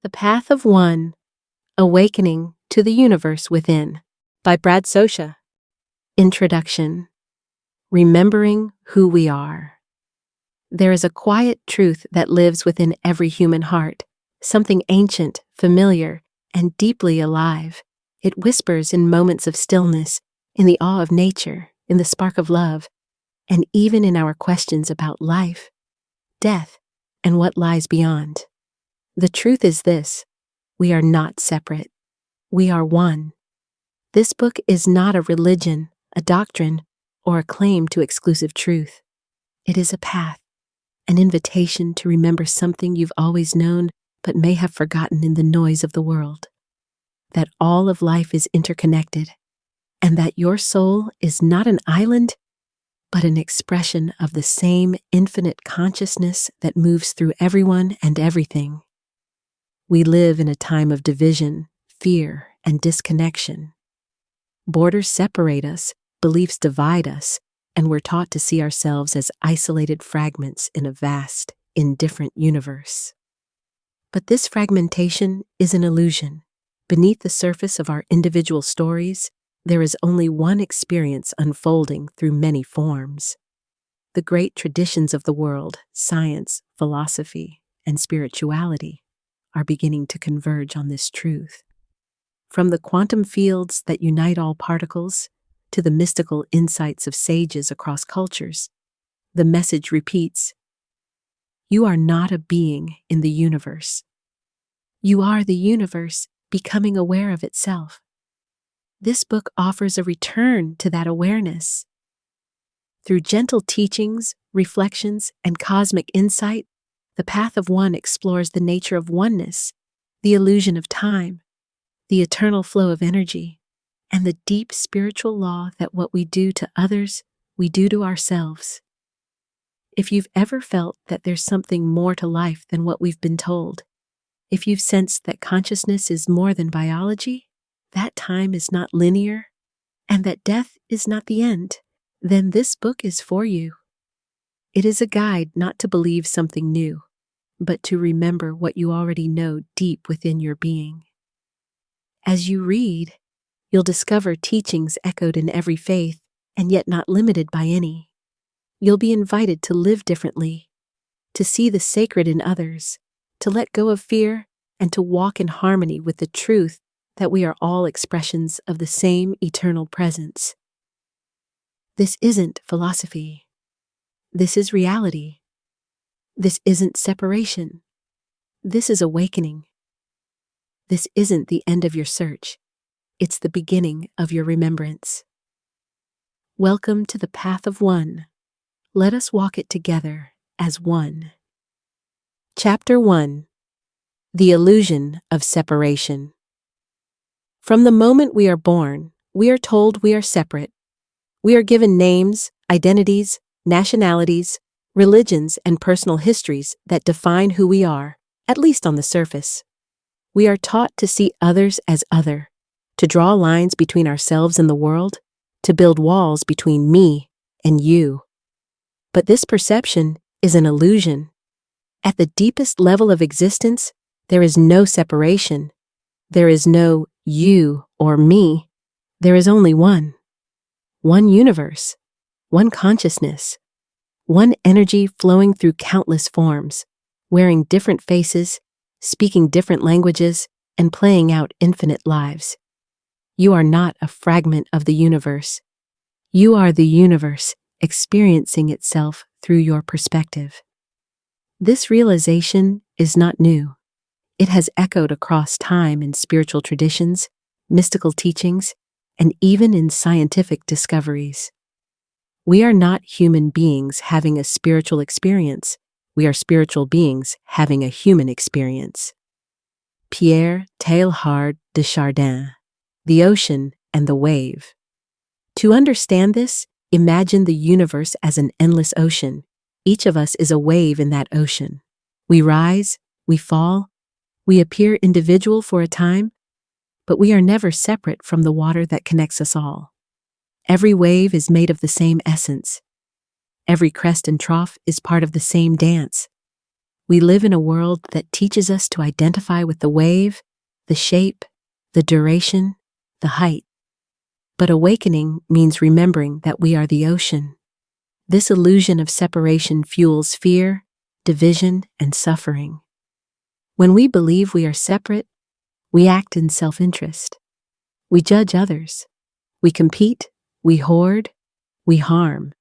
The Path of One, Awakening to the Universe Within, by Brad Sosha. Introduction. Remembering who we are. There is a quiet truth that lives within every human heart, something ancient, familiar, and deeply alive. It whispers in moments of stillness, in the awe of nature, in the spark of love, and even in our questions about life, death, and what lies beyond. The truth is this: we are not separate. We are one. This book is not a religion, a doctrine, or a claim to exclusive truth. It is a path, an invitation to remember something you've always known but may have forgotten in the noise of the world. That all of life is interconnected, and that your soul is not an island, but an expression of the same infinite consciousness that moves through everyone and everything. We live in a time of division, fear, and disconnection. Borders separate us, beliefs divide us, and we're taught to see ourselves as isolated fragments in a vast, indifferent universe. But this fragmentation is an illusion. Beneath the surface of our individual stories, there is only one experience unfolding through many forms. The great traditions of the world, science, philosophy, and spirituality, are beginning to converge on this truth. From the quantum fields that unite all particles to the mystical insights of sages across cultures, the message repeats: you are not a being in the universe. You are the universe becoming aware of itself. This book offers a return to that awareness. Through gentle teachings, reflections, and cosmic insight, The Path of One explores the nature of oneness, the illusion of time, the eternal flow of energy, and the deep spiritual law that what we do to others, we do to ourselves. If you've ever felt that there's something more to life than what we've been told, if you've sensed that consciousness is more than biology, that time is not linear, and that death is not the end, then this book is for you. It is a guide not to believe something new, but to remember what you already know deep within your being. As you read, you'll discover teachings echoed in every faith and yet not limited by any. You'll be invited to live differently, to see the sacred in others, to let go of fear, and to walk in harmony with the truth that we are all expressions of the same eternal presence. This isn't philosophy. This is reality. This isn't separation. This is awakening. This isn't the end of your search. It's the beginning of your remembrance. Welcome to the Path of One. Let us walk it together as one. Chapter 1. The Illusion of Separation. From the moment we are born, we are told we are separate. We are given names, identities, nationalities, religions, and personal histories that define who we are, at least on the surface. We are taught to see others as other, to draw lines between ourselves and the world, to build walls between me and you. But this perception is an illusion. At the deepest level of existence, there is no separation. There is no you or me. There is only one. One universe. One consciousness. One energy flowing through countless forms, wearing different faces, speaking different languages, and playing out infinite lives. You are not a fragment of the universe. You are the universe experiencing itself through your perspective. This realization is not new. It has echoed across time in spiritual traditions, mystical teachings, and even in scientific discoveries. We are not human beings having a spiritual experience. We are spiritual beings having a human experience. Pierre Teilhard de Chardin, The Ocean and the Wave. To understand this, imagine the universe as an endless ocean. Each of us is a wave in that ocean. We rise, we fall, we appear individual for a time, but we are never separate from the water that connects us all. Every wave is made of the same essence. Every crest and trough is part of the same dance. we live in a world that teaches us to identify with the wave, the shape, the duration, the height. But awakening means remembering that we are the ocean. This illusion of separation fuels fear, division, and suffering. When we believe we are separate, we act in self-interest. We judge others. We compete, we hoard, we harm.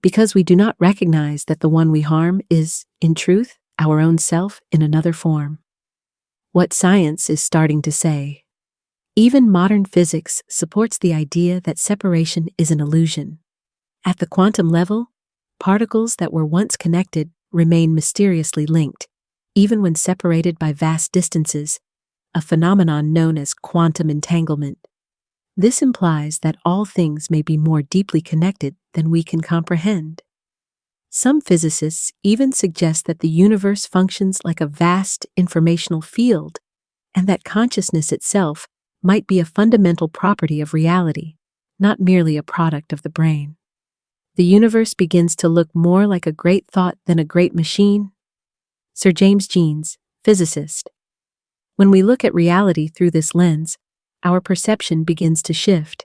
Because we do not recognize that the one we harm is, in truth, our own self in another form. What science is starting to say. Even modern physics supports the idea that separation is an illusion. At the quantum level, particles that were once connected remain mysteriously linked, even when separated by vast distances, a phenomenon known as quantum entanglement. This implies that all things may be more deeply connected than we can comprehend. Some physicists even suggest that the universe functions like a vast informational field, and that consciousness itself might be a fundamental property of reality, not merely a product of the brain. The universe begins to look more like a great thought than a great machine. Sir James Jeans, physicist. When we look at reality through this lens, our perception begins to shift.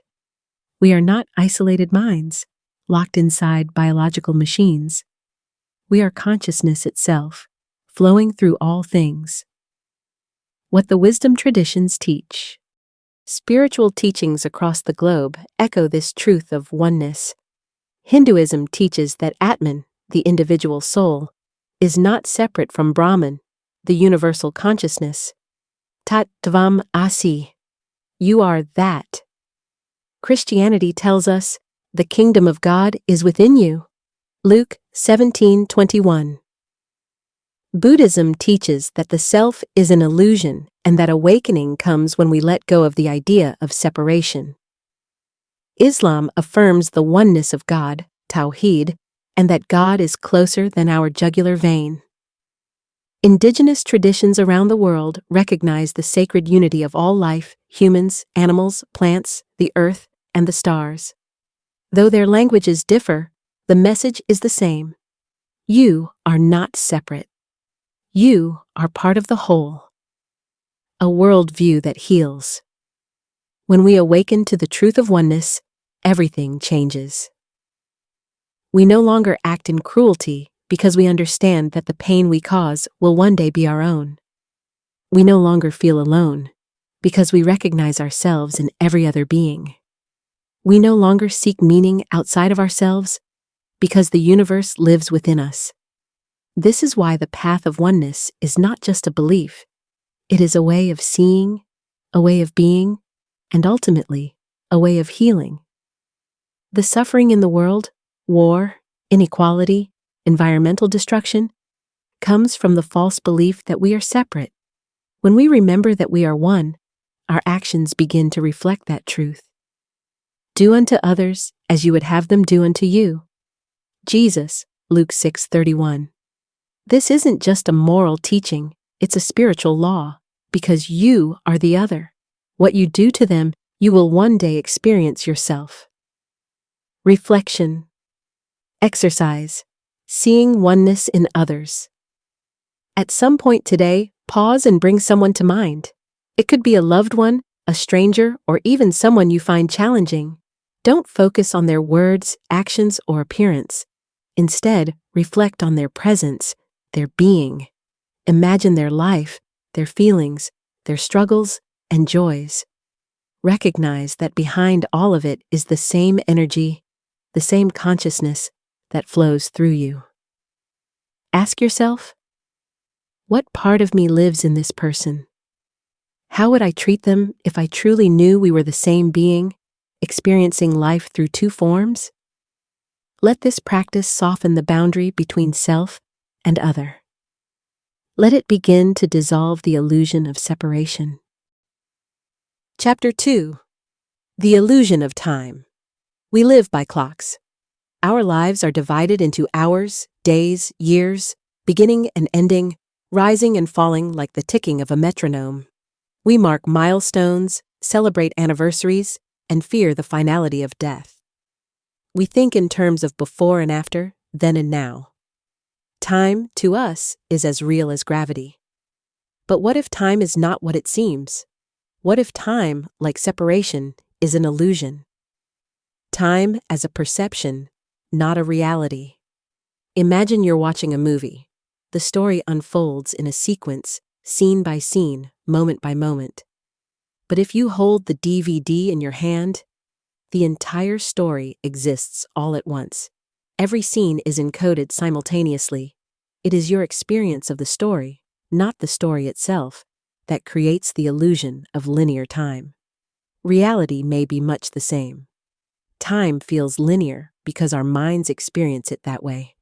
We are not isolated minds, locked inside biological machines. We are consciousness itself, flowing through all things. What the wisdom traditions teach. Spiritual teachings across the globe echo this truth of oneness. Hinduism teaches that Atman, the individual soul, is not separate from Brahman, the universal consciousness. Tat Tvam Asi. You are that. Christianity tells us, the kingdom of God is within you. Luke 17:21. Buddhism teaches that the self is an illusion and that awakening comes when we let go of the idea of separation. Islam affirms the oneness of God, Tawheed, and that God is closer than our jugular vein. Indigenous traditions around the world recognize the sacred unity of all life, humans, animals, plants, the earth, and the stars. Though their languages differ, the message is the same. You are not separate. You are part of the whole. A worldview that heals. When we awaken to the truth of oneness, everything changes. We no longer act in cruelty because we understand that the pain we cause will one day be our own. We no longer feel alone because we recognize ourselves in every other being. We no longer seek meaning outside of ourselves because the universe lives within us. This is why the path of oneness is not just a belief. It is a way of seeing, a way of being, and ultimately, a way of healing. The suffering in the world, war, inequality, environmental destruction, comes from the false belief that we are separate. When we remember that we are one, our actions begin to reflect that truth. Do unto others as you would have them do unto you. Jesus, Luke 6:31. This isn't just a moral teaching, it's a spiritual law, because you are the other. What you do to them, you will one day experience yourself. Reflection. Exercise. Seeing oneness in others. At some point today, pause and bring someone to mind. It could be a loved one, a stranger, or even someone you find challenging. Don't focus on their words, actions, or appearance. Instead, reflect on their presence, their being. Imagine their life, their feelings, their struggles, and joys. Recognize that behind all of it is the same energy, the same consciousness that flows through you. Ask yourself, what part of me lives in this person? How would I treat them if I truly knew we were the same being, experiencing life through two forms? Let this practice soften the boundary between self and other. Let it begin to dissolve the illusion of separation. Chapter 2. The Illusion of Time. We live by clocks. Our lives are divided into hours, days, years, beginning and ending, rising and falling like the ticking of a metronome. We mark milestones, celebrate anniversaries, and fear the finality of death. We think in terms of before and after, then and now. Time, to us, is as real as gravity. But what if time is not what it seems? What if time, like separation, is an illusion? Time as a perception, not a reality. Imagine you're watching a movie. The story unfolds in a sequence, scene by scene, moment by moment. But if you hold the DVD in your hand, the entire story exists all at once. Every scene is encoded simultaneously. It is your experience of the story, not the story itself, that creates the illusion of linear time. Reality may be much the same. Time feels linear because our minds experience it that way.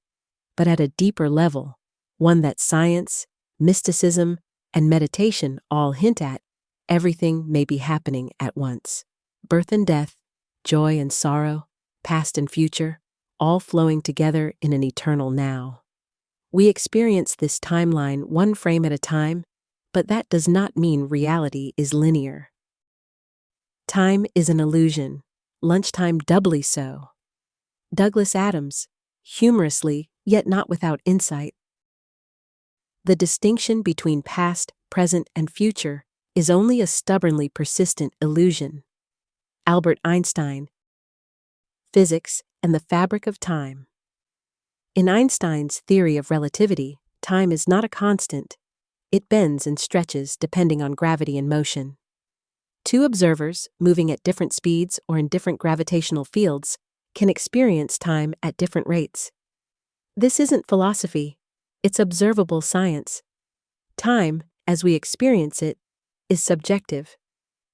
But at a deeper level, one that science, mysticism, and meditation all hint at, everything may be happening at once. Birth and death, joy and sorrow, past and future, all flowing together in an eternal now. We experience this timeline one frame at a time, but that does not mean reality is linear. Time is an illusion, lunchtime doubly so. Douglas Adams, humorously, yet not without insight. The distinction between past, present, and future is only a stubbornly persistent illusion. Albert Einstein, Physics and the Fabric of Time. In Einstein's theory of relativity, time is not a constant. It bends and stretches depending on gravity and motion. Two observers, moving at different speeds or in different gravitational fields, can experience time at different rates. This isn't philosophy, it's observable science. Time, as we experience it, is subjective.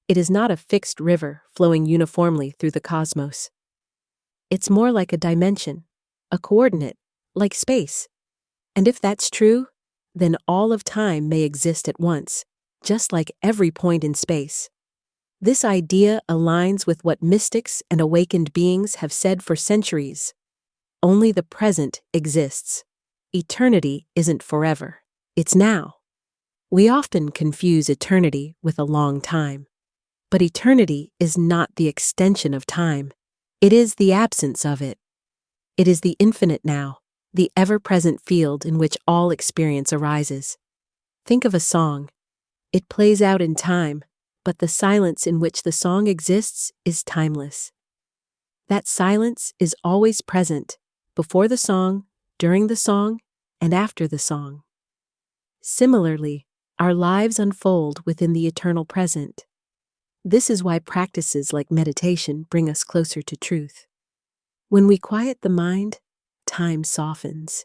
It is not a fixed river flowing uniformly through the cosmos. It's more like a dimension, a coordinate, like space. And if that's true, then all of time may exist at once, just like every point in space. This idea aligns with what mystics and awakened beings have said for centuries. Only the present exists. Eternity isn't forever. It's now. We often confuse eternity with a long time. But eternity is not the extension of time. It is the absence of it. It is the infinite now, the ever-present field in which all experience arises. Think of a song. It plays out in time, but the silence in which the song exists is timeless. That silence is always present, before the song, during the song, and after the song. Similarly, our lives unfold within the eternal present. This is why practices like meditation bring us closer to truth. When we quiet the mind, time softens.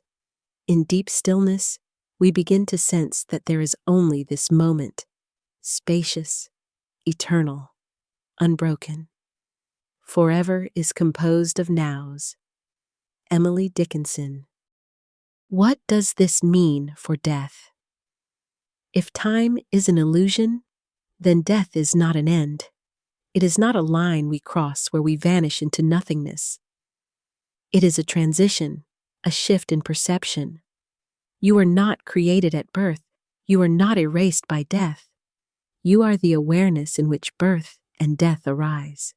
In deep stillness, we begin to sense that there is only this moment, spacious, eternal, unbroken. Forever is composed of nows. Emily Dickinson. What does this mean for death? If time is an illusion, then death is not an end. It is not a line we cross where we vanish into nothingness. It is a transition, a shift in perception. You are not created at birth. You are not erased by death. You are the awareness in which birth and death arise.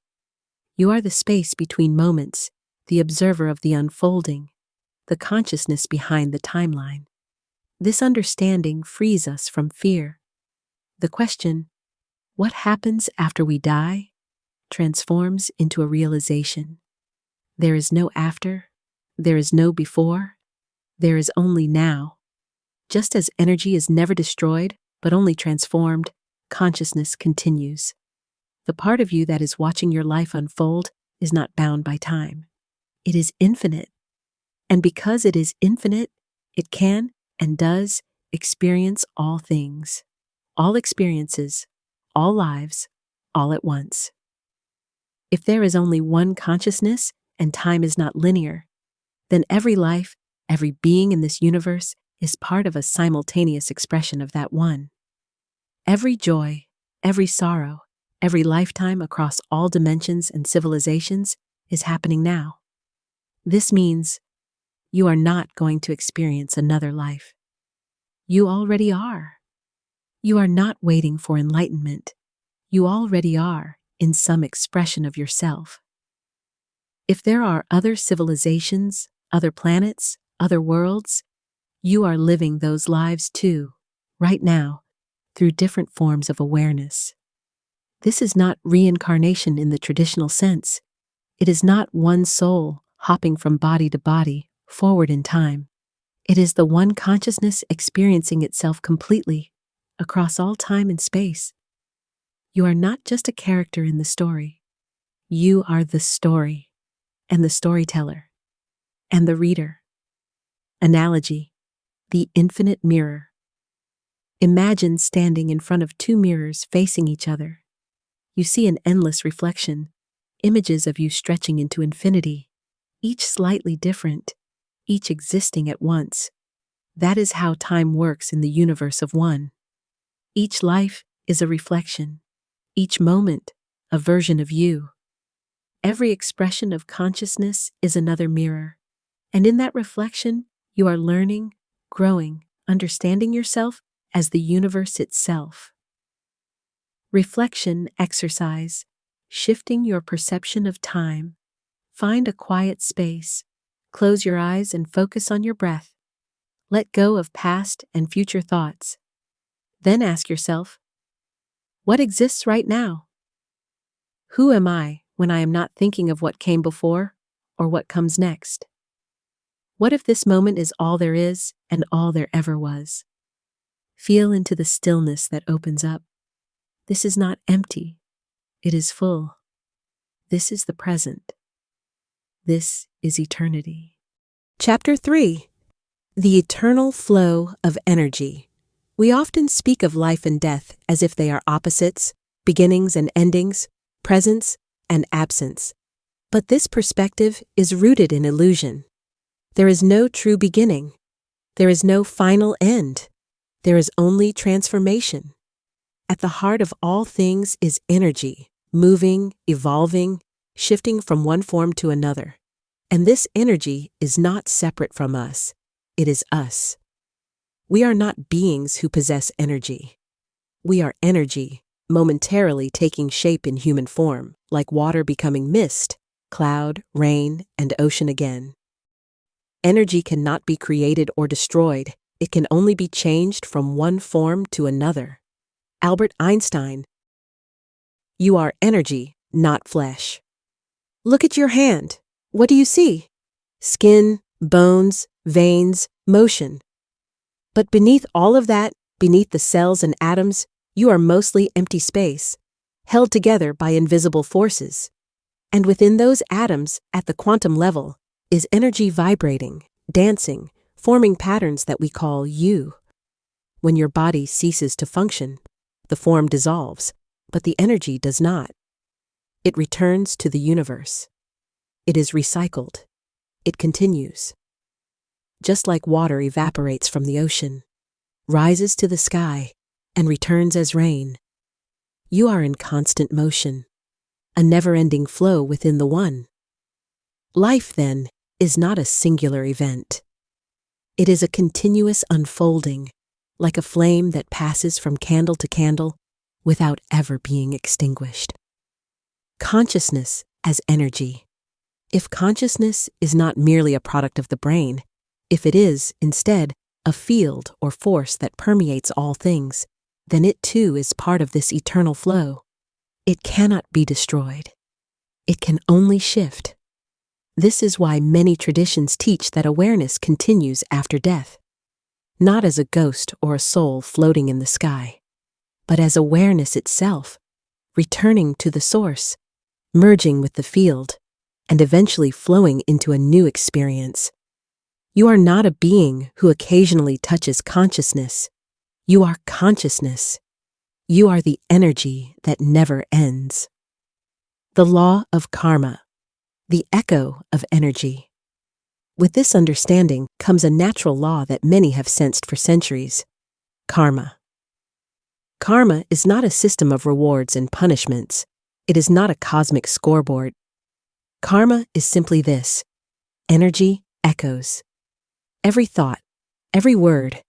You are the space between moments, the observer of the unfolding, the consciousness behind the timeline. This understanding frees us from fear. The question, what happens after we die, transforms into a realization. There is no after, there is no before, there is only now. Just as energy is never destroyed, but only transformed, consciousness continues. The part of you that is watching your life unfold is not bound by time. It is infinite. And because it is infinite, it can and does experience all things, all experiences, all lives, all at once. If there is only one consciousness and time is not linear, then every life, every being in this universe is part of a simultaneous expression of that one. Every joy, every sorrow, every lifetime across all dimensions and civilizations is happening now. This means you are not going to experience another life. You already are. You are not waiting for enlightenment. You already are in some expression of yourself. If there are other civilizations, other planets, other worlds, You are living those lives too, right now, through different forms of awareness. This is not reincarnation in the traditional sense. It is not one soul hopping from body to body, forward in time. It is the one consciousness experiencing itself completely, across all time and space. You are not just a character in the story. You are the story, and the storyteller, and the reader. Analogy: the infinite mirror. Imagine standing in front of two mirrors facing each other. You see an endless reflection, images of you stretching into infinity, each slightly different, each existing at once. That is how time works in the universe of one. Each life is a reflection, each moment a version of you. Every expression of consciousness is another mirror, and in that reflection, you are learning, growing, understanding yourself as the universe itself. Reflection exercise, shifting your perception of time. Find a quiet space, close your eyes and focus on your breath. Let go of past and future thoughts. Then ask yourself, what exists right now? Who am I when I am not thinking of what came before or what comes next? What if this moment is all there is and all there ever was? Feel into the stillness that opens up. This is not empty. It is full. This is the present. This is eternity. Chapter 3. The eternal flow of energy. We often speak of life and death as if they are opposites, beginnings and endings, presence and absence. But this perspective is rooted in illusion. There is no true beginning. There is no final end. There is only transformation. At the heart of all things is energy, moving, evolving, shifting from one form to another. And this energy is not separate from us. It is us. We are not beings who possess energy. We are energy, momentarily taking shape in human form, like water becoming mist, cloud, rain, and ocean again. Energy cannot be created or destroyed. It can only be changed from one form to another. Albert Einstein. You are energy, not flesh. Look at your hand. What do you see? Skin, bones, veins, motion. But beneath all of that, beneath the cells and atoms, you are mostly empty space, held together by invisible forces. And within those atoms, at the quantum level, is energy vibrating, dancing, forming patterns that we call you. When your body ceases to function, the form dissolves, but the energy does not. It returns to the universe. It is recycled. It continues. Just like water evaporates from the ocean, rises to the sky, and returns as rain, you are in constant motion, a never-ending flow within the one. Life, then, is not a singular event. It is a continuous unfolding, like a flame that passes from candle to candle without ever being extinguished. Consciousness as energy. If consciousness is not merely a product of the brain, if it is, instead, a field or force that permeates all things, then it too is part of this eternal flow. It cannot be destroyed. It can only shift. This is why many traditions teach that awareness continues after death, not as a ghost or a soul floating in the sky, but as awareness itself, returning to the source, merging with the field, and eventually flowing into a new experience. You are not a being who occasionally touches consciousness. You are consciousness. You are the energy that never ends. The law of karma, the echo of energy. With this understanding comes a natural law that many have sensed for centuries: karma. Karma is not a system of rewards and punishments. It is not a cosmic scoreboard. Karma is simply this: energy echoes. Every thought, every word,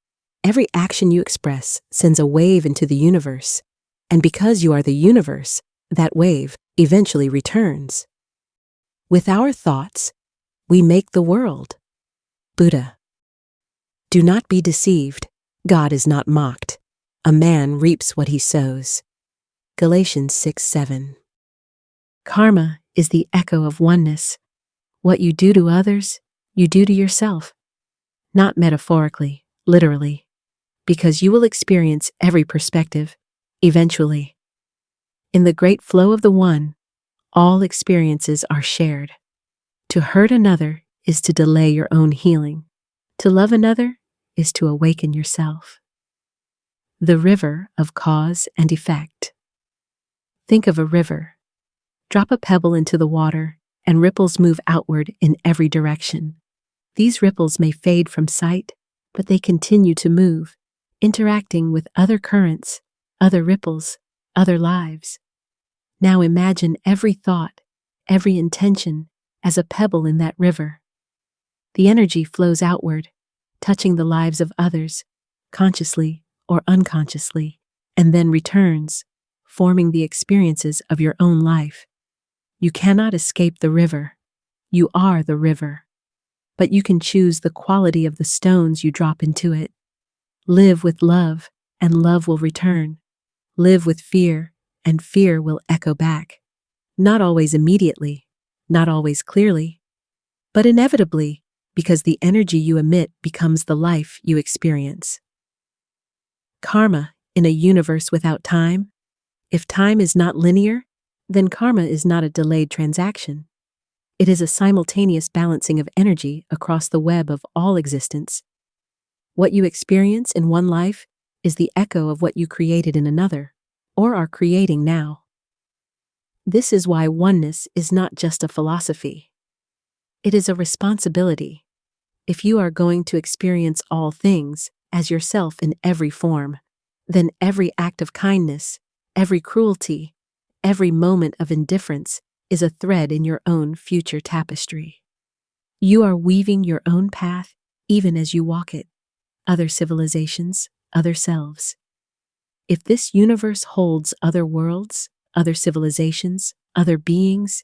every action you express sends a wave into the universe, and because you are the universe, that wave eventually returns. With our thoughts, we make the world. Buddha. Do not be deceived. God is not mocked. A man reaps what he sows. Galatians 6:7. Karma is the echo of oneness. What you do to others, you do to yourself. Not metaphorically, literally, because you will experience every perspective, eventually. In the great flow of the One, all experiences are shared. To hurt another is to delay your own healing. To love another is to awaken yourself. The river of cause and effect. Think of a river. Drop a pebble into the water, and ripples move outward in every direction. These ripples may fade from sight, but they continue to move, interacting with other currents, other ripples, other lives. Now imagine every thought, every intention as a pebble in that river. The energy flows outward, touching the lives of others, consciously or unconsciously, and then returns, forming the experiences of your own life. You cannot escape the river. You are the river. But you can choose the quality of the stones you drop into it. Live with love, and love will return. Live with fear, and fear will echo back. Not always immediately, not always clearly, but inevitably, because the energy you emit becomes the life you experience. Karma in a universe without time. If time is not linear, then karma is not a delayed transaction. It is a simultaneous balancing of energy across the web of all existence. What you experience in one life is the echo of what you created in another, or are creating now. This is why oneness is not just a philosophy. It is a responsibility. If you are going to experience all things as yourself in every form, then every act of kindness, every cruelty, every moment of indifference is a thread in your own future tapestry. You are weaving your own path even as you walk it. Other civilizations, other selves. If this universe holds other worlds, other civilizations, other beings,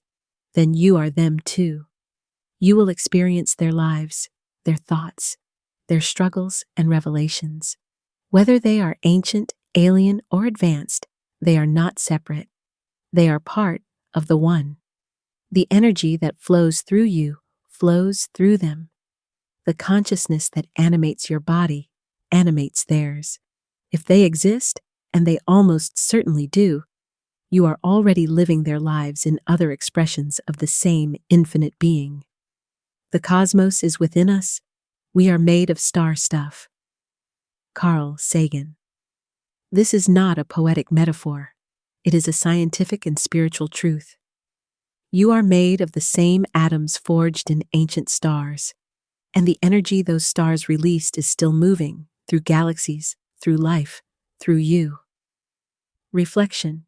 then you are them too. You will experience their lives, their thoughts, their struggles and revelations. Whether they are ancient, alien, or advanced, they are not separate. They are part of the One. The energy that flows through you flows through them. The consciousness that animates your body animates theirs. If they exist, and they almost certainly do, you are already living their lives in other expressions of the same infinite being. The cosmos is within us. We are made of star stuff. Carl Sagan. This is not a poetic metaphor. It is a scientific and spiritual truth. You are made of the same atoms forged in ancient stars, and the energy those stars released is still moving through galaxies, through life, through you. Reflection.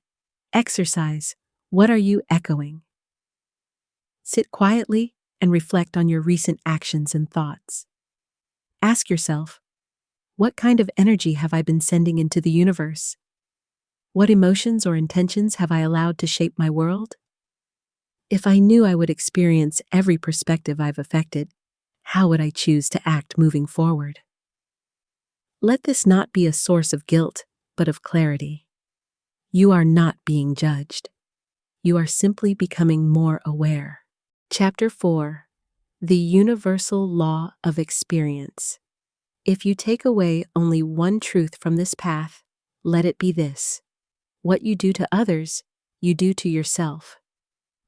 Exercise. What are you echoing? Sit quietly and reflect on your recent actions and thoughts. Ask yourself, what kind of energy have I been sending into the universe? What emotions or intentions have I allowed to shape my world? If I knew I would experience every perspective I've affected, how would I choose to act moving forward? Let this not be a source of guilt, but of clarity. You are not being judged. You are simply becoming more aware. Chapter 4. The Universal Law of Experience. If you take away only one truth from this path, let it be this. What you do to others, you do to yourself.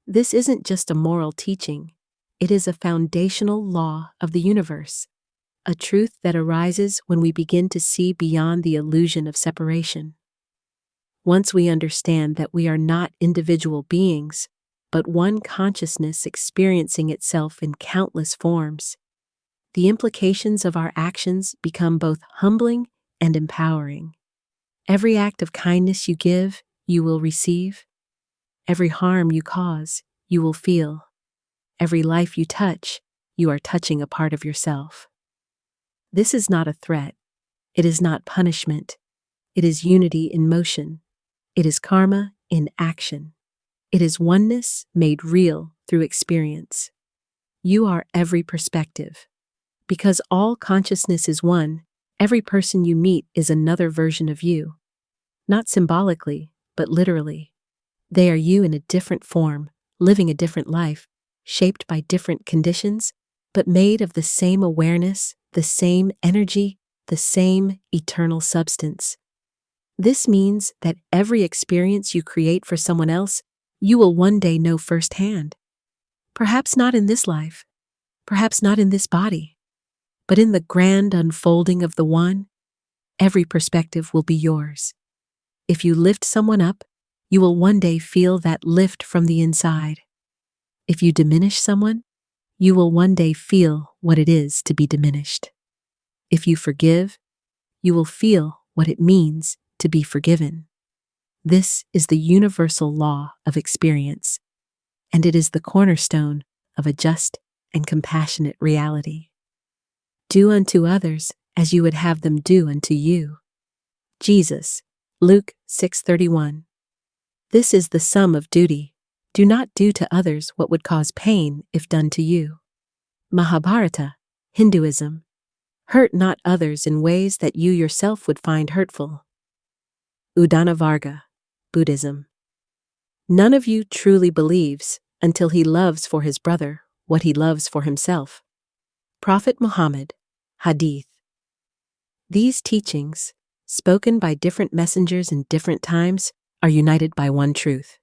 This isn't just a moral teaching. It is a foundational law of the universe, a truth that arises when we begin to see beyond the illusion of separation. Once we understand that we are not individual beings, but one consciousness experiencing itself in countless forms, the implications of our actions become both humbling and empowering. Every act of kindness you give, you will receive. Every harm you cause, you will feel. Every life you touch, you are touching a part of yourself. This is not a threat. It is not punishment. It is unity in motion. It is karma in action. It is oneness made real through experience. You are every perspective. Because all consciousness is one, every person you meet is another version of you. Not symbolically, but literally. They are you in a different form, living a different life, shaped by different conditions, but made of the same awareness, the same energy, the same eternal substance. This means that every experience you create for someone else, you will one day know firsthand. Perhaps not in this life, perhaps not in this body, but in the grand unfolding of the One, every perspective will be yours. If you lift someone up, you will one day feel that lift from the inside. If you diminish someone, you will one day feel what it is to be diminished. If you forgive, you will feel what it means to be forgiven. This is the universal law of experience, and it is the cornerstone of a just and compassionate reality. Do unto others as you would have them do unto you. Jesus, Luke 6:31. This is the sum of duty. Do not do to others what would cause pain if done to you. Mahabharata, Hinduism. Hurt not others in ways that you yourself would find hurtful. Udana Varga, Buddhism. None of you truly believes until he loves for his brother what he loves for himself. Prophet Muhammad, Hadith. These teachings, spoken by different messengers in different times, are united by one truth.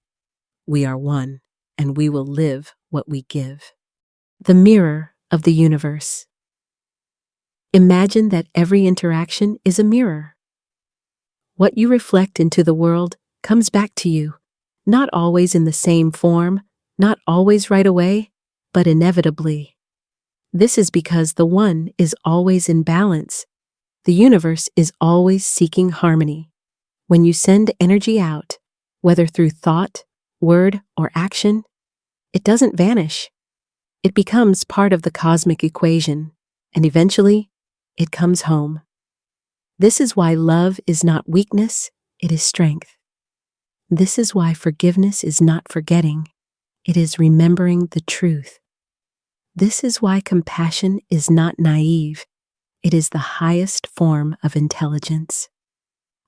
We are one, and we will live what we give. The mirror of the universe. Imagine that every interaction is a mirror. What you reflect into the world comes back to you, not always in the same form, not always right away, but inevitably. This is because the One is always in balance. The universe is always seeking harmony. When you send energy out, whether through thought, word, or action, it doesn't vanish. It becomes part of the cosmic equation, and eventually, it comes home. This is why love is not weakness, it is strength. This is why forgiveness is not forgetting, it is remembering the truth. This is why compassion is not naive, it is the highest form of intelligence.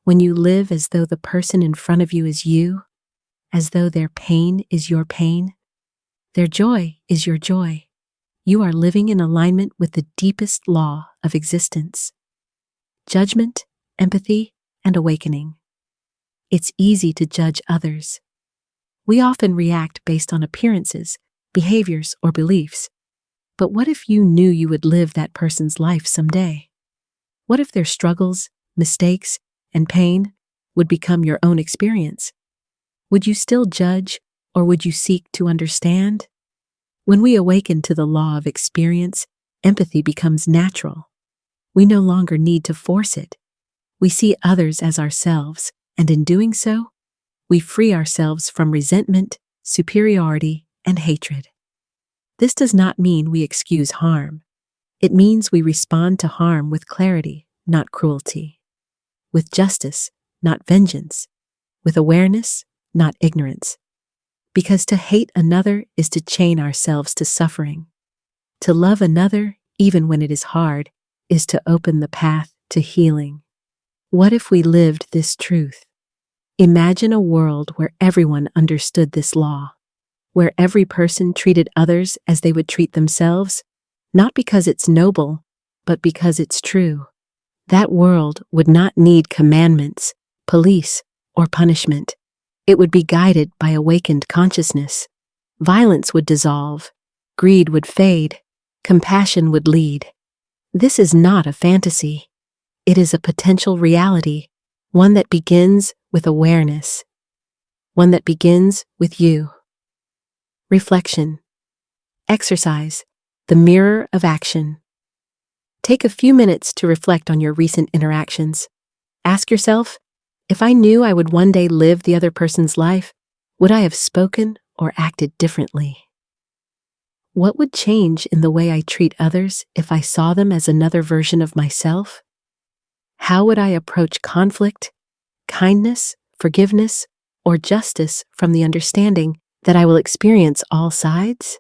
When you live as though the person in front of you is you, as though their pain is your pain, their joy is your joy, you are living in alignment with the deepest law of existence. Judgment, empathy, and awakening. It's easy to judge others. We often react based on appearances, behaviors, or beliefs. But what if you knew you would live that person's life someday? What if their struggles, mistakes, and pain would become your own experience? Would you still judge, or would you seek to understand? When we awaken to the law of experience, empathy becomes natural. We no longer need to force it. We see others as ourselves, and in doing so, we free ourselves from resentment, superiority, and hatred. This does not mean we excuse harm. It means we respond to harm with clarity, not cruelty. With justice, not vengeance. With awareness, not ignorance. Because to hate another is to chain ourselves to suffering. To love another, even when it is hard, is to open the path to healing. What if we lived this truth? Imagine a world where everyone understood this law, where every person treated others as they would treat themselves, not because it's noble, but because it's true. That world would not need commandments, police, or punishment. It would be guided by awakened consciousness. Violence would dissolve, greed would fade, compassion would lead. This is not a fantasy. It is a potential reality, one that begins with awareness, one that begins with you. Reflection. Exercise, the mirror of action. Take a few minutes to reflect on your recent interactions. Ask yourself, if I knew I would one day live the other person's life, would I have spoken or acted differently? What would change in the way I treat others if I saw them as another version of myself? How would I approach conflict, kindness, forgiveness, or justice from the understanding that I will experience all sides?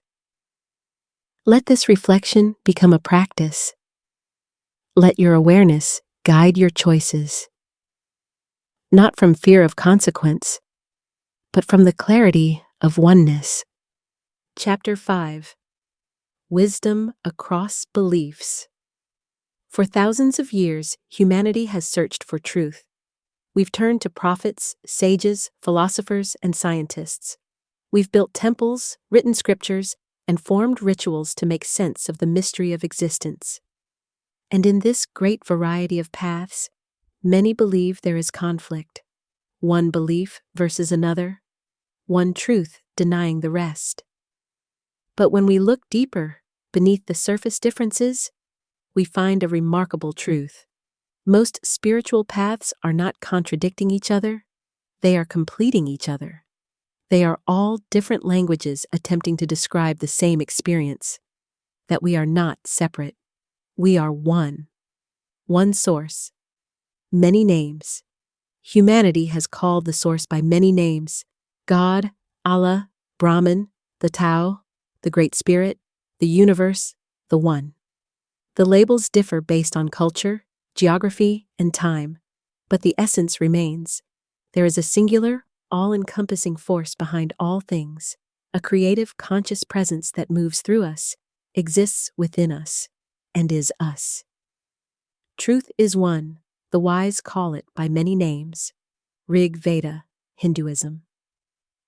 Let this reflection become a practice. Let your awareness guide your choices, not from fear of consequence, but from the clarity of oneness. Chapter 5. Wisdom Across Beliefs. For thousands of years, humanity has searched for truth. We've turned to prophets, sages, philosophers, and scientists. We've built temples, written scriptures, and formed rituals to make sense of the mystery of existence. And in this great variety of paths, many believe there is conflict. One belief versus another, one truth denying the rest. But when we look deeper, beneath the surface differences, we find a remarkable truth. Most spiritual paths are not contradicting each other, they are completing each other. They are all different languages attempting to describe the same experience, that we are not separate. We are one. One source. Many names. Humanity has called the source by many names: God, Allah, Brahman, the Tao, the Great Spirit, the universe, the One. The labels differ based on culture, geography, and time, but the essence remains. There is a singular, all-encompassing force behind all things, a creative, conscious presence that moves through us, exists within us, and is us. Truth is one. The wise call it by many names. Rig Veda, Hinduism.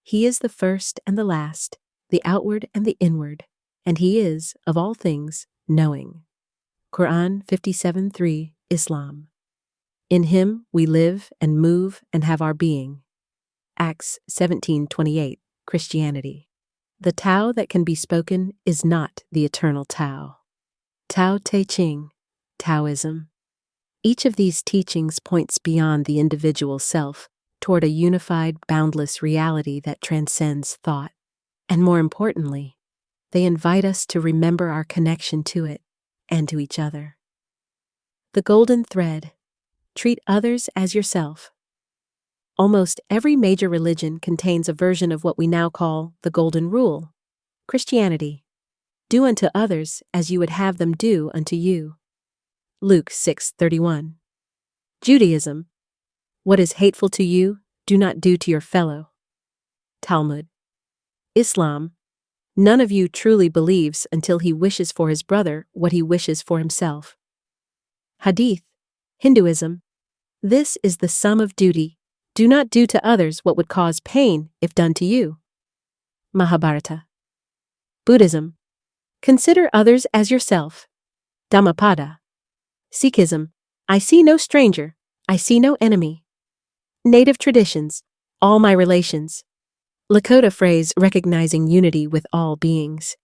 He is the first and the last, the outward and the inward, and he is, of all things, knowing. Quran 57:3, Islam. In him we live and move and have our being. Acts 17:28, Christianity. The Tao that can be spoken is not the eternal Tao. Tao Te Ching, Taoism. Each of these teachings points beyond the individual self toward a unified, boundless reality that transcends thought. And more importantly, they invite us to remember our connection to it and to each other. The golden thread: treat others as yourself. Almost every major religion contains a version of what we now call the Golden Rule. Christianity: do unto others as you would have them do unto you. Luke 6:31. Judaism: what is hateful to you, do not do to your fellow. Talmud. Islam: none of you truly believes until he wishes for his brother what he wishes for himself. Hadith. Hinduism: this is the sum of duty. Do not do to others what would cause pain if done to you. Mahabharata. Buddhism: consider others as yourself. Dhammapada. Sikhism: I see no stranger, I see no enemy. Native traditions: all my relations. Lakota phrase recognizing unity with all beings.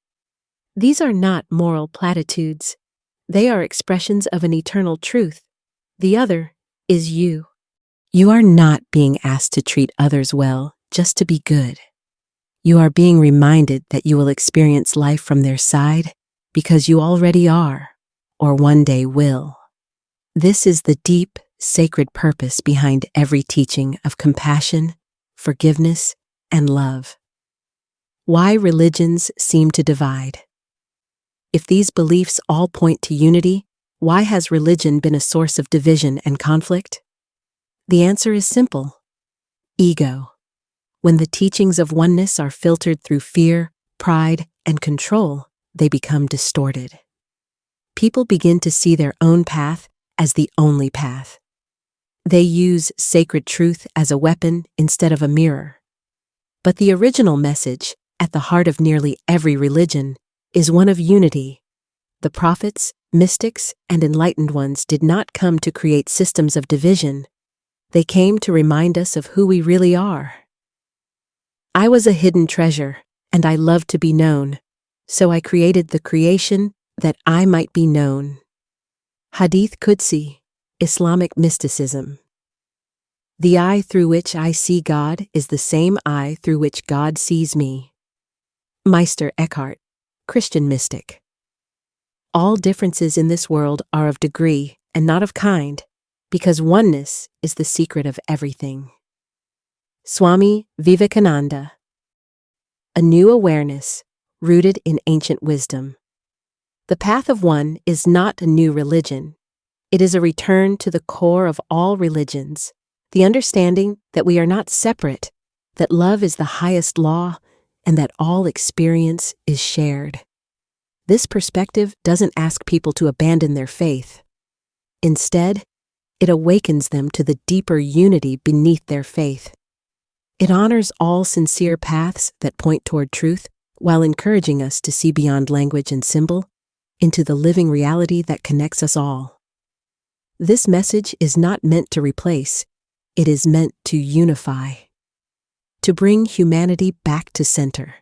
These are not moral platitudes. They are expressions of an eternal truth. The other is you. You are not being asked to treat others well just to be good. You are being reminded that you will experience life from their side because you already are, or one day will. This is the deep, sacred purpose behind every teaching of compassion, forgiveness, and love. Why religions seem to divide. If these beliefs all point to unity, why has religion been a source of division and conflict? The answer is simple: ego. When the teachings of oneness are filtered through fear, pride, and control, they become distorted. People begin to see their own path as the only path. They use sacred truth as a weapon instead of a mirror. But the original message, at the heart of nearly every religion, is one of unity. The prophets, mystics, and enlightened ones did not come to create systems of division. They came to remind us of who we really are. I was a hidden treasure, and I loved to be known, so I created the creation that I might be known. Hadith Qudsi, Islamic mysticism. The eye through which I see God is the same eye through which God sees me. Meister Eckhart, Christian mystic. All differences in this world are of degree and not of kind, because oneness is the secret of everything. Swami Vivekananda. A new awareness, rooted in ancient wisdom. The path of one is not a new religion. It is a return to the core of all religions, the understanding that we are not separate, that love is the highest law, and that all experience is shared. This perspective doesn't ask people to abandon their faith. Instead, it awakens them to the deeper unity beneath their faith. It honors all sincere paths that point toward truth, while encouraging us to see beyond language and symbol into the living reality that connects us all. This message is not meant to replace, it is meant to unify, to bring humanity back to center,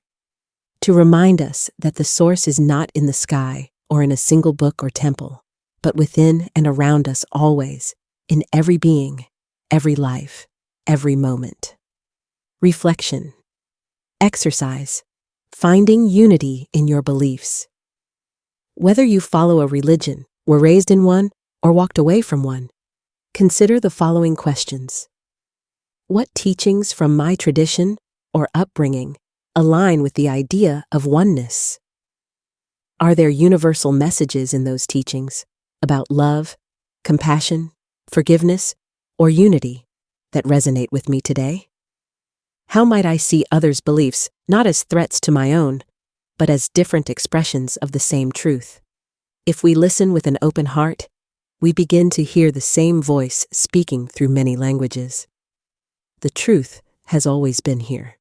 to remind us that the source is not in the sky or in a single book or temple, but within and around us always, in every being, every life, every moment. Reflection. Exercise. Finding unity in your beliefs. Whether you follow a religion, were raised in one, or walked away from one, consider the following questions. What teachings from my tradition or upbringing align with the idea of oneness? Are there universal messages in those teachings about love, compassion, forgiveness, or unity that resonate with me today? How might I see others' beliefs not as threats to my own, but as different expressions of the same truth? If we listen with an open heart, we begin to hear the same voice speaking through many languages. The truth has always been here.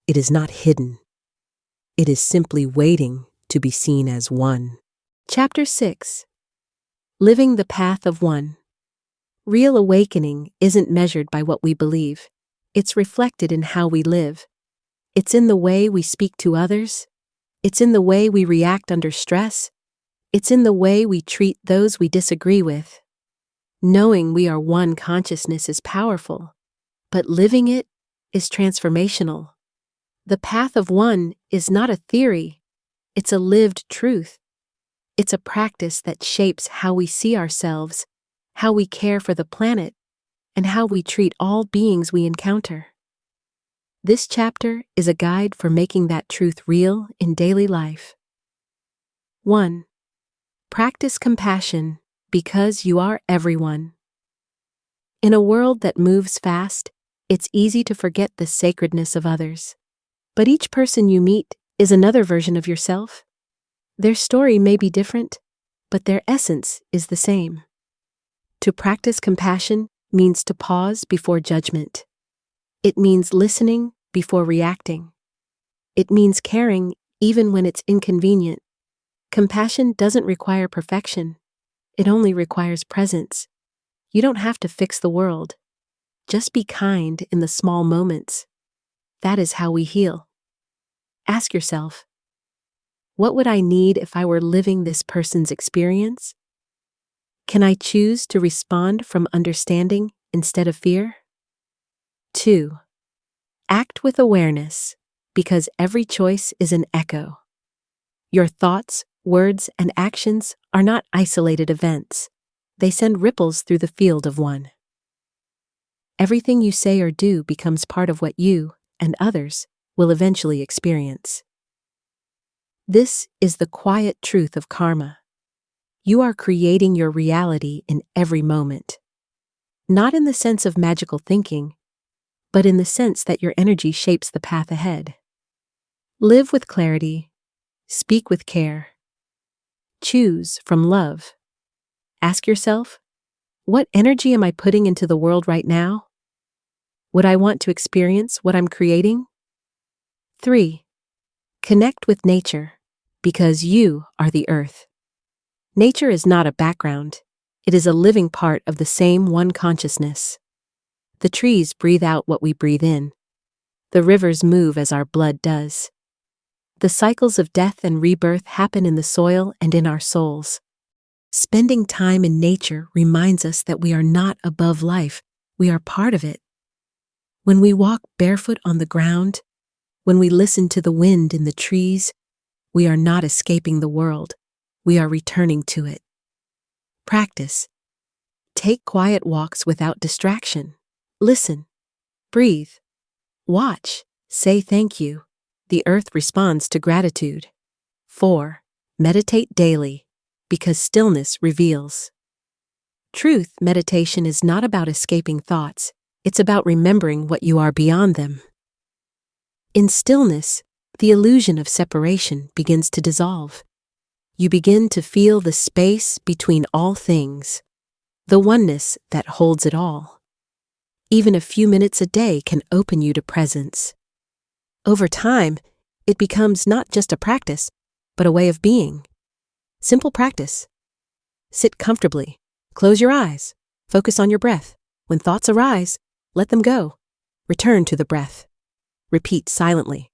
It is not hidden. It is simply waiting to be seen as one. Chapter 6. Living the Path of One. Real awakening isn't measured by what we believe. It's reflected in how we live. It's in the way we speak to others. It's in the way we react under stress. It's in the way we treat those we disagree with. Knowing we are one consciousness is powerful, but living it is transformational. The path of one is not a theory. It's a lived truth. It's a practice that shapes how we see ourselves, how we care for the planet, and how we treat all beings we encounter. This chapter is a guide for making that truth real in daily life. 1. Practice compassion because you are everyone. In a world that moves fast, it's easy to forget the sacredness of others. But each person you meet is another version of yourself. Their story may be different, but their essence is the same. To practice compassion means to pause before judgment. It means listening before reacting. It means caring even when it's inconvenient. Compassion doesn't require perfection. It only requires presence. You don't have to fix the world. Just be kind in the small moments. That is how we heal. Ask yourself, what would I need if I were living this person's experience? Can I choose to respond from understanding instead of fear? 2. Act with awareness, because every choice is an echo. Your thoughts, words, and actions are not isolated events. They send ripples through the field of one. Everything you say or do becomes part of what you and others will eventually experience. This is the quiet truth of karma. You are creating your reality in every moment. Not in the sense of magical thinking, but in the sense that your energy shapes the path ahead. Live with clarity. Speak with care. Choose from love. Ask yourself, what energy am I putting into the world right now? Would I want to experience what I'm creating? 3. Connect with nature, because you are the earth. Nature is not a background. It is a living part of the same one consciousness. The trees breathe out what we breathe in. The rivers move as our blood does. The cycles of death and rebirth happen in the soil and in our souls. Spending time in nature reminds us that we are not above life, we are part of it. When we walk barefoot on the ground, when we listen to the wind in the trees, we are not escaping the world, we are returning to it. Practice. Take quiet walks without distraction. Listen. Breathe. Watch. Say thank you. The earth responds to gratitude. 4. Meditate daily, because stillness reveals. Truth meditation is not about escaping thoughts, it's about remembering what you are beyond them. In stillness, the illusion of separation begins to dissolve. You begin to feel the space between all things, the oneness that holds it all. Even a few minutes a day can open you to presence. Over time, it becomes not just a practice, but a way of being. Simple practice. Sit comfortably. Close your eyes. Focus on your breath. When thoughts arise, let them go. Return to the breath. Repeat silently.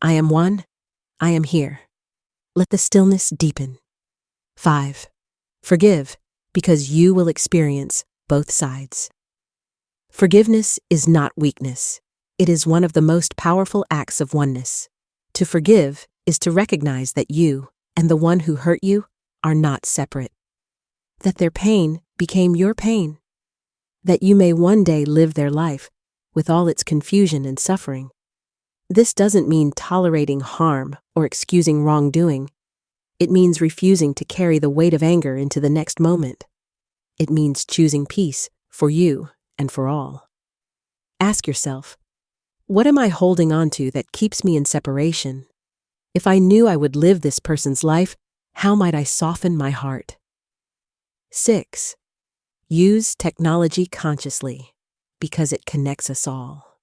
I am one. I am here. Let the stillness deepen. 5. Forgive, because you will experience both sides. Forgiveness is not weakness. It is one of the most powerful acts of oneness. To forgive is to recognize that you and the one who hurt you are not separate. That their pain became your pain. That you may one day live their life with all its confusion and suffering. This doesn't mean tolerating harm or excusing wrongdoing. It means refusing to carry the weight of anger into the next moment. It means choosing peace for you and for all. Ask yourself, what am I holding on to that keeps me in separation? If I knew I would live this person's life, how might I soften my heart? 6. Use technology consciously, because it connects us all.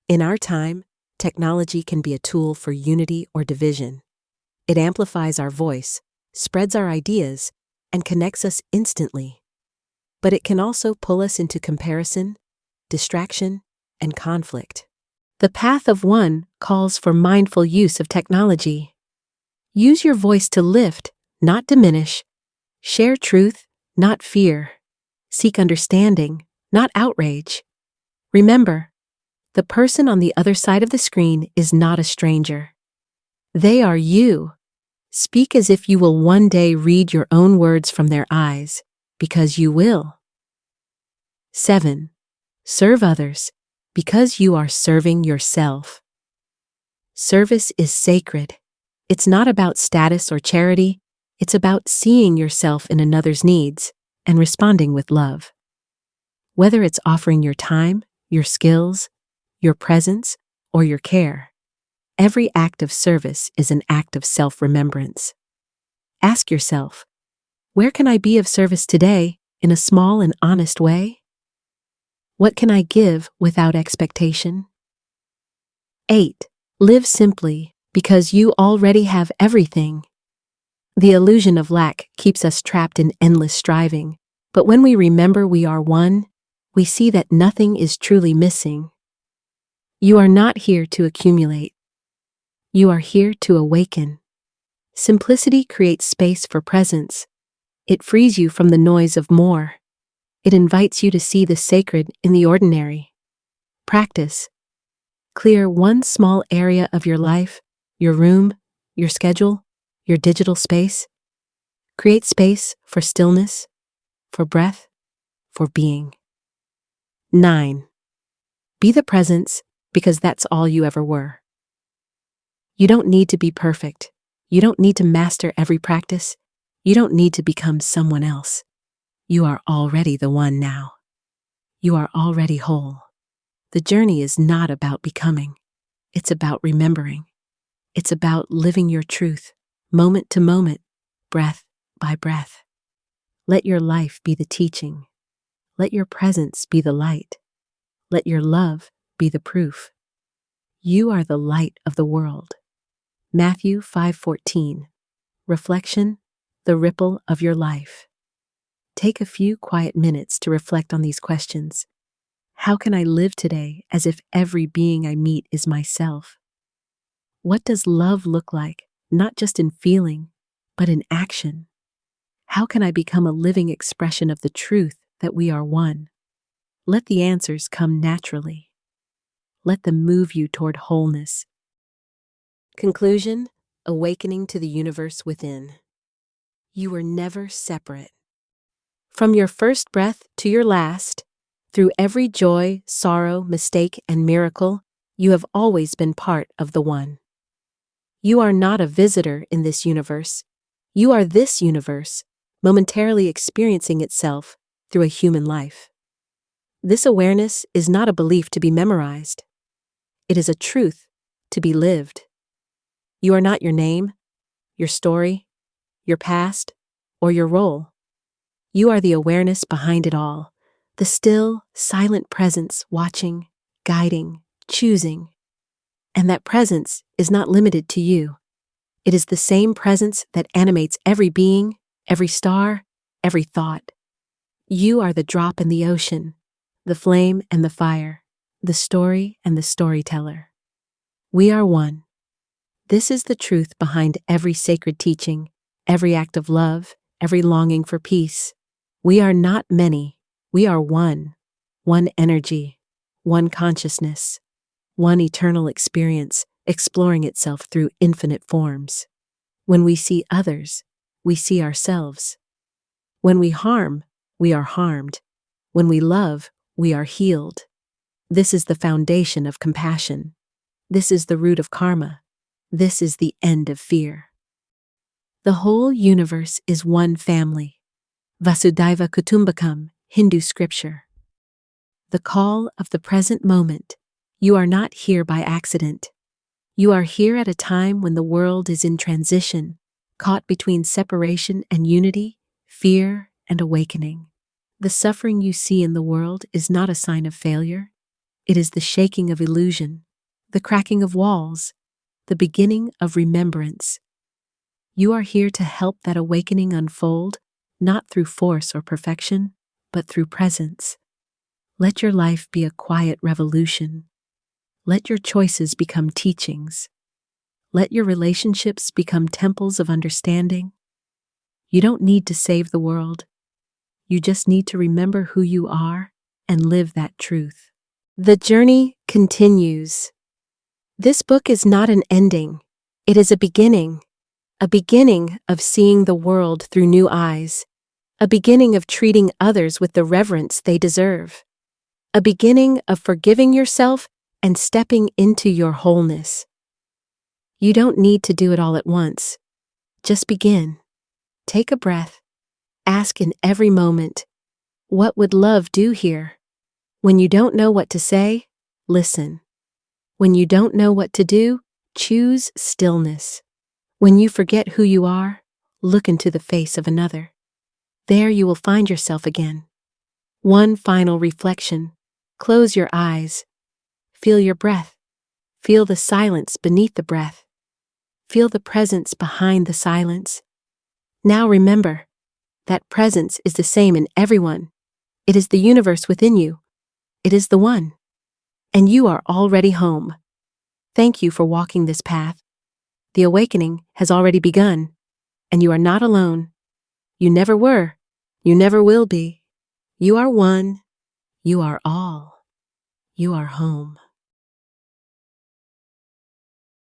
In our time, technology can be a tool for unity or division. It amplifies our voice, spreads our ideas, and connects us instantly. But it can also pull us into comparison, distraction, and conflict. The path of one calls for mindful use of technology. Use your voice to lift, not diminish. Share truth, not fear. Seek understanding, not outrage. Remember, the person on the other side of the screen is not a stranger. They are you. Speak as if you will one day read your own words from their eyes, because you will. 7. Serve others, because you are serving yourself. Service is sacred. It's not about status or charity. It's about seeing yourself in another's needs and responding with love. Whether it's offering your time, your skills, your presence, or your care, every act of service is an act of self-remembrance. Ask yourself, where can I be of service today in a small and honest way? What can I give without expectation? 8. Live simply, because you already have everything. The illusion of lack keeps us trapped in endless striving, but when we remember we are one, we see that nothing is truly missing. You are not here to accumulate. You are here to awaken. Simplicity creates space for presence. It frees you from the noise of more. It invites you to see the sacred in the ordinary. Practice. Clear one small area of your life, your room, your schedule, your digital space. Create space for stillness, for breath, for being. 9. Be the presence, because that's all you ever were. You don't need to be perfect. You don't need to master every practice. You don't need to become someone else. You are already the one now. You are already whole. The journey is not about becoming. It's about remembering. It's about living your truth, moment to moment, breath by breath. Let your life be the teaching. Let your presence be the light. Let your love be the proof. You are the light of the world. Matthew 5:14. Reflection, the ripple of your life. Take a few quiet minutes to reflect on these questions. How can I live today as if every being I meet is myself? What does love look like, not just in feeling, but in action? How can I become a living expression of the truth that we are one? Let the answers come naturally. Let them move you toward wholeness. Conclusion: awakening to the universe within. You were never separate. From your first breath to your last, through every joy, sorrow, mistake, and miracle, you have always been part of the one. You are not a visitor in this universe. You are this universe, momentarily experiencing itself through a human life. This awareness is not a belief to be memorized. It is a truth to be lived. You are not your name, your story, your past, or your role. You are the awareness behind it all, the still, silent presence watching, guiding, choosing. And that presence is not limited to you. It is the same presence that animates every being, every star, every thought. You are the drop in the ocean, the flame and the fire, the story and the storyteller. We are one. This is the truth behind every sacred teaching, every act of love, every longing for peace. We are not many. We are one. One energy, one consciousness, one eternal experience exploring itself through infinite forms. When we see others, we see ourselves. When we harm, we are harmed. When we love, we are healed. This is the foundation of compassion. This is the root of karma. This is the end of fear. The whole universe is one family. Vasudhaiva Kutumbakam, Hindu scripture. The call of the present moment. You are not here by accident. You are here at a time when the world is in transition, caught between separation and unity, fear and awakening. The suffering you see in the world is not a sign of failure. It is the shaking of illusion, the cracking of walls, the beginning of remembrance. You are here to help that awakening unfold, not through force or perfection, but through presence. Let your life be a quiet revolution. Let your choices become teachings. Let your relationships become temples of understanding. You don't need to save the world. You just need to remember who you are and live that truth. The journey continues. This book is not an ending. It is a beginning of seeing the world through new eyes, a beginning of treating others with the reverence they deserve, a beginning of forgiving yourself and stepping into your wholeness. You don't need to do it all at once. Just begin. Take a breath. Ask in every moment, what would love do here? When you don't know what to say, listen. When you don't know what to do, choose stillness. When you forget who you are, look into the face of another. There you will find yourself again. One final reflection. Close your eyes. Feel your breath. Feel the silence beneath the breath. Feel the presence behind the silence. Now remember, that presence is the same in everyone. It is the universe within you. It is the one. And you are already home. Thank you for walking this path. The awakening has already begun, and you are not alone. You never were. You never will be. You are one. You are all. You are home.